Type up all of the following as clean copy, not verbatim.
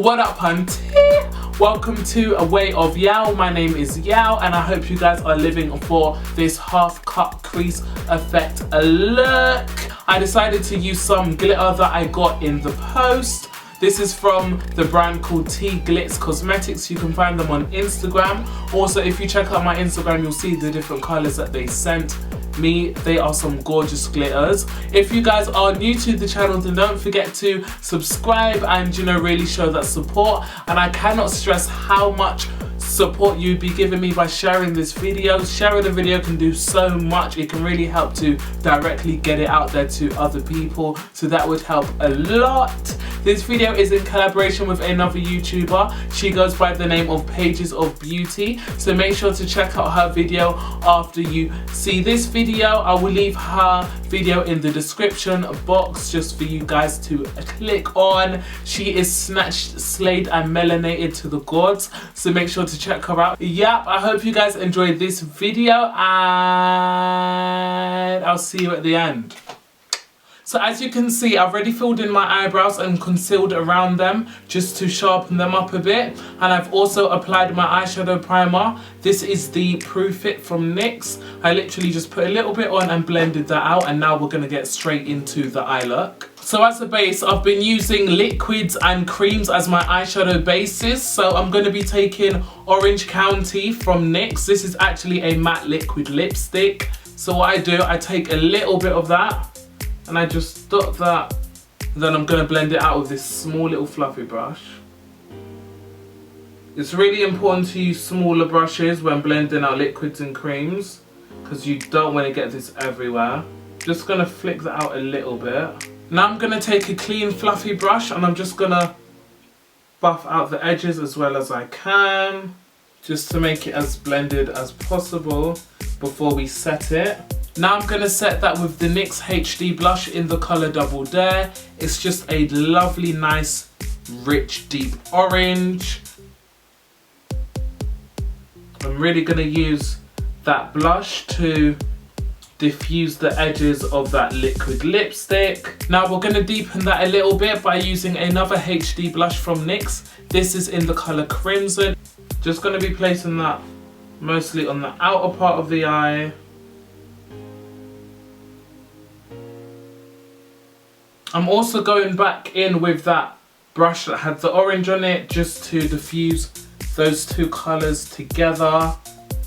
What up, hunty? Welcome to A Way of Yao. My name is Yao and I hope you guys are living for this half cut crease effect look. I decided to use some glitter that I got in the post. This is from the brand called Glitz Cosmetics. You can find them on Instagram. Also, if you check out my Instagram, you'll see the different colors that they sent me. They are some gorgeous glitters. If you guys are new to the channel, then don't forget to subscribe and, you know, really show that support. And I cannot stress how much support you'd be giving me by sharing this video. Sharing the video can do so much. It can really help to directly get it out there to other people, so that would help a lot. This video is in collaboration with another YouTuber. She goes by the name of Paiges of Beauty, so make sure to check out her video after you see this video. I will leave her video in the description box just for you guys to click on. She is snatched, slayed and melanated to the gods, so make sure to check her out. Yep, I hope you guys enjoyed this video and I'll see you at the end. So as you can see, I've already filled in my eyebrows and concealed around them just to sharpen them up a bit. And I've also applied my eyeshadow primer. This is the Proof It from NYX. I literally just put a little bit on and blended that out, and now we're going to get straight into the eye look. So as a base, I've been using liquids and creams as my eyeshadow bases. So I'm going to be taking Orange County from NYX. This is actually a matte liquid lipstick. So what I do, I take a little bit of that and I just dot that. Then I'm going to blend it out with this small little fluffy brush. It's really important to use smaller brushes when blending out liquids and creams, because you don't want to get this everywhere. Just going to flick that out a little bit. Now I'm going to take a clean fluffy brush and I'm just going to buff out the edges as well as I can, just to make it as blended as possible before we set it. Now I'm going to set that with the NYX HD blush in the colour Double Dare. It's just a lovely, nice, rich, deep orange. I'm really going to use that blush to diffuse the edges of that liquid lipstick. Now we're going to deepen that a little bit by using another HD blush from NYX. This is in the colour Crimson. Just going to be placing that mostly on the outer part of the eye. I'm also going back in with that brush that had the orange on it, just to diffuse those two colours together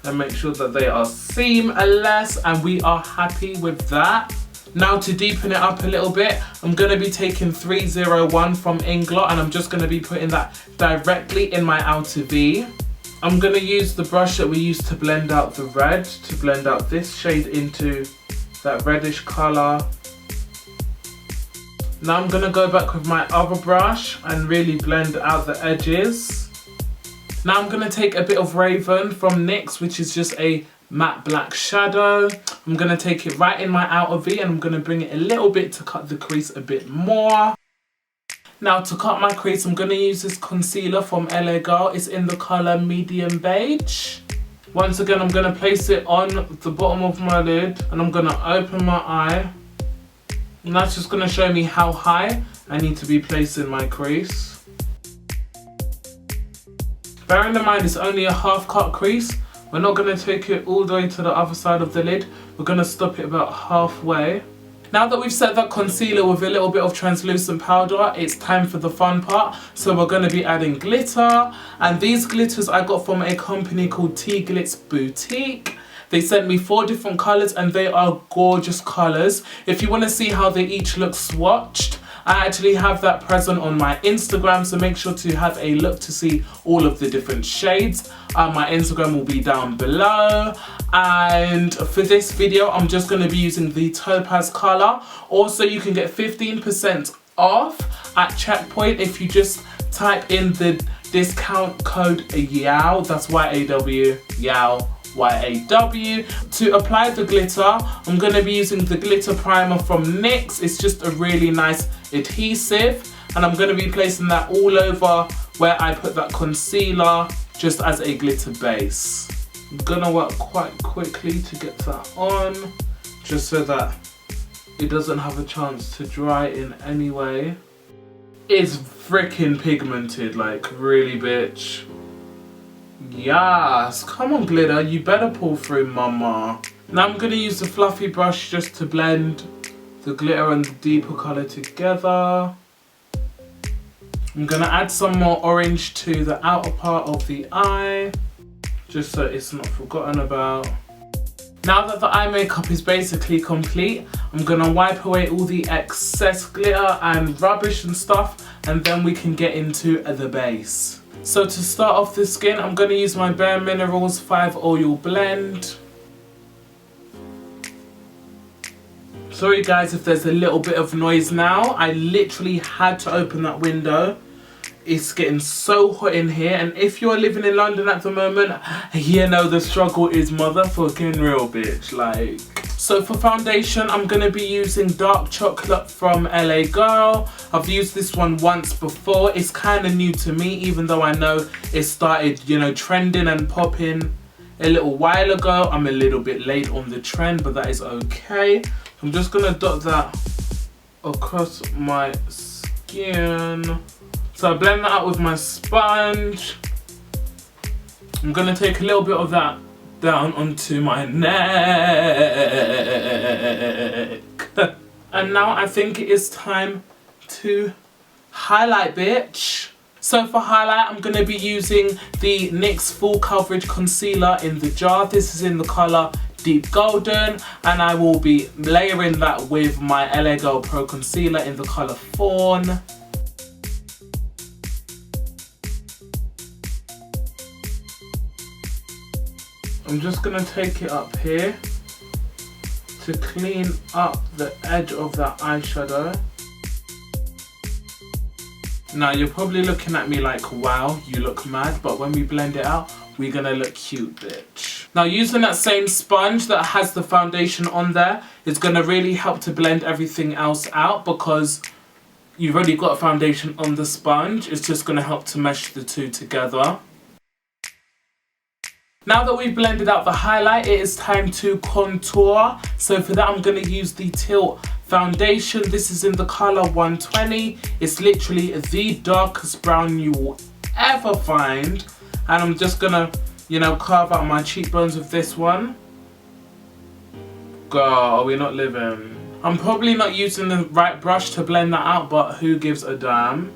and make sure that they are seamless, and we are happy with that. Now to deepen it up a little bit, I'm going to be taking 301 from Inglot and I'm just going to be putting that directly in my outer V. I'm going to use the brush that we used to blend out the red, to blend out this shade into that reddish colour. Now I'm going to go back with my other brush and really blend out the edges. Now I'm going to take a bit of Raven from NYX, which is just a matte black shadow. I'm going to take it right in my outer V and I'm going to bring it a little bit to cut the crease a bit more. Now to cut my crease, I'm going to use this concealer from LA Girl. It's in the colour Medium Beige. Once again, I'm going to place it on the bottom of my lid and I'm going to open my eye. And that's just going to show me how high I need to be placing my crease. Bearing in mind it's only a half cut crease, we're not going to take it all the way to the other side of the lid. We're going to stop it about halfway. Now that we've set that concealer with a little bit of translucent powder, it's time for the fun part. So we're going to be adding glitter. And these glitters I got from a company called Glitz Boutique. They sent me 4 different colours and they are gorgeous colours. If you want to see how they each look swatched, I actually have that present on my Instagram, so make sure to have a look to see all of the different shades. My Instagram will be down below. And for this video, I'm just going to be using the Topaz colour. Also, you can get 15% off at Checkpoint if you just type in the discount code YAW, that's Y-A-W, YAW. Y-A-W. To apply the glitter, I'm going to be using the glitter primer from NYX. It's just a really nice adhesive and I'm going to be placing that all over where I put that concealer, just as a glitter base. I'm going to work quite quickly to get that on, just so that it doesn't have a chance to dry in any way. is freaking pigmented, like really, bitch. Yes, come on glitter, you better pull through, mama. Now I'm gonna use the fluffy brush just to blend the glitter and the deeper colour together. I'm gonna add some more orange to the outer part of the eye, just so it's not forgotten about. Now that the eye makeup is basically complete, I'm gonna wipe away all the excess glitter and rubbish and stuff, and then we can get into the base. So to start off the skin, I'm gonna use my Bare Minerals 5 Oil Blend. Sorry guys if there's a little bit of noise now. I literally had to open that window. It's getting so hot in here, and if you're living in London at the moment, you know the struggle is motherfucking real, bitch. Like, so for foundation, I'm gonna be using Dark Chocolate from LA Girl. I've used this one once before. It's kind of new to me, even though I know it started, you know, trending and popping a little while ago. I'm a little bit late on the trend, but that is okay. I'm just gonna dot that across my skin. So I blend that out with my sponge. I'm gonna take a little bit of that down onto my neck. And now I think it is time to highlight, bitch. So for highlight, I'm gonna be using the NYX Full Coverage Concealer in the jar. This is in the color Deep Golden, and I will be layering that with my LA Girl Pro Concealer in the color Fawn. I'm just gonna take it up here to clean up the edge of that eyeshadow. Now you're probably looking at me like, wow, you look mad, but when we blend it out, we're gonna look cute, bitch. Now using that same sponge that has the foundation on there is gonna really help to blend everything else out, because you've already got a foundation on the sponge. It's just gonna help to mesh the two together. Now that we've blended out the highlight, it is time to contour. So for that, I'm going to use the Tilt foundation. This is in the color 120. It's literally the darkest brown you will ever find. And I'm just going to, you know, carve out my cheekbones with this one. Girl, are we not living? I'm probably not using the right brush to blend that out, but who gives a damn?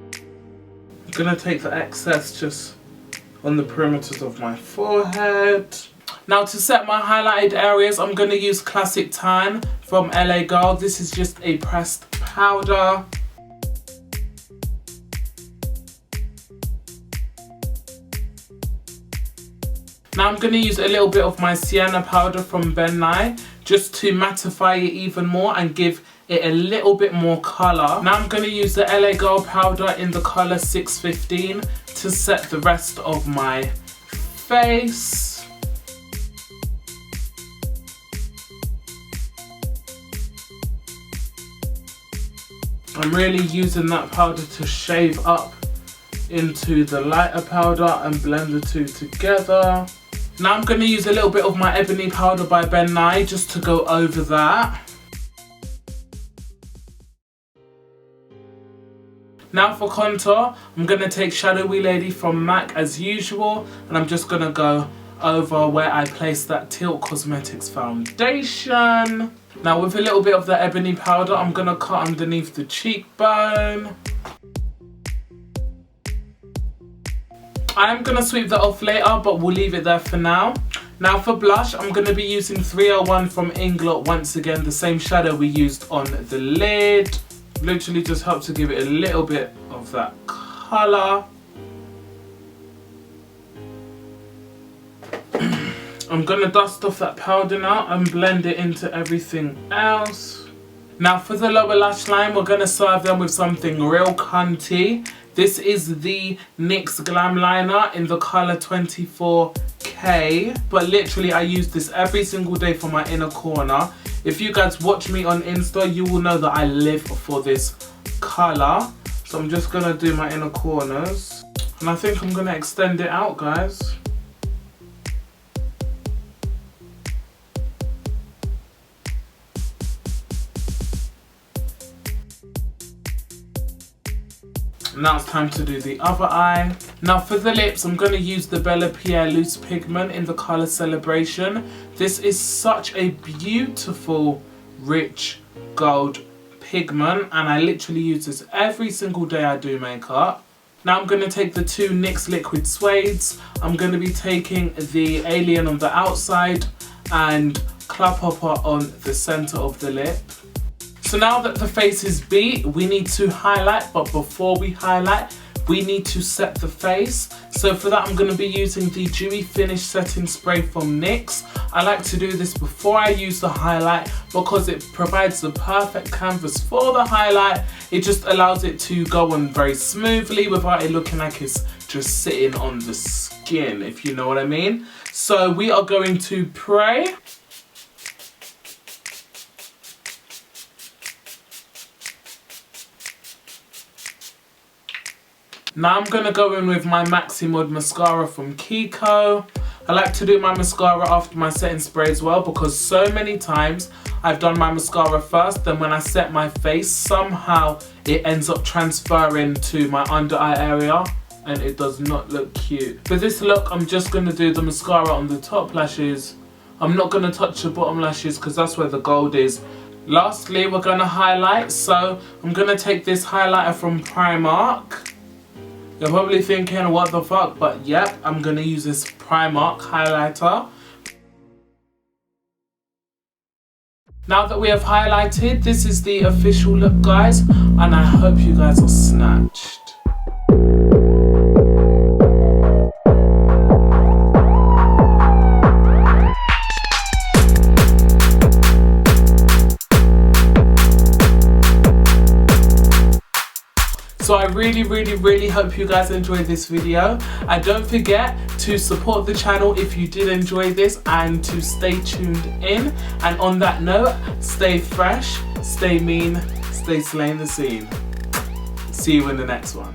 I'm going to take the excess just on the perimeters of my forehead. Now to set my highlighted areas, I'm going to use Classic Tan from LA Girl. This is just a pressed powder. Now I'm going to use a little bit of my Sienna powder from Ben Nye just to mattify it even more and give it a little bit more colour. Now I'm going to use the LA Girl powder in the colour 615 to set the rest of my face. I'm really using that powder to shave up into the lighter powder and blend the two together. Now I'm going to use a little bit of my Ebony powder by Ben Nye just to go over that. Now for contour, I'm going to take Shadowy Lady from MAC as usual, and I'm just going to go over where I placed that Tilt Cosmetics foundation. Now with a little bit of the Ebony powder, I'm going to cut underneath the cheekbone. I am going to sweep that off later, but we'll leave it there for now. Now for blush, I'm going to be using 301 from Inglot once again, the same shadow we used on the lid. Literally just help to give it a little bit of that colour. I'm going to dust off that powder now and blend it into everything else. Now for the lower lash line, we're going to serve them with something real cunty. This is the NYX Glam Liner in the colour 24K. But literally I use this every single day for my inner corner. If you guys watch me on Insta, you will know that I live for this colour. So I'm just going to do my inner corners. And I think I'm going to extend it out, guys. Now it's time to do the other eye. Now for the lips, I'm going to use the Bella Pierre Loose Pigment in the colour Celebration. This is such a beautiful, rich gold pigment, and I literally use this every single day I do makeup. Now I'm going to take the two NYX Liquid Suedes. I'm going to be taking the Alien on the outside and Club Hopper on the centre of the lip. So now that the face is beat, we need to highlight, but before we highlight, we need to set the face. So for that, I'm going to be using the Dewy Finish Setting Spray from NYX. I like to do this before I use the highlight because it provides the perfect canvas for the highlight. It just allows it to go on very smoothly without it looking like it's just sitting on the skin, if you know what I mean. So we are going to pray. Now I'm going to go in with my Maxi Mod mascara from Kiko. I like to do my mascara after my setting spray as well because so many times I've done my mascara first, then when I set my face, somehow it ends up transferring to my under eye area and it does not look cute. For this look, I'm just going to do the mascara on the top lashes. I'm not going to touch the bottom lashes because that's where the gold is. Lastly, we're going to highlight. So I'm going to take this highlighter from Primark. You're probably thinking, what the fuck? But yep, I'm going to use this Primark highlighter. Now that we have highlighted, this is the official look, guys. And I hope you guys are snatched. So I really hope you guys enjoyed this video, and don't forget to support the channel if you did enjoy this and to stay tuned in. And on that note, stay fresh, stay mean, stay slaying the scene. See you in the next one.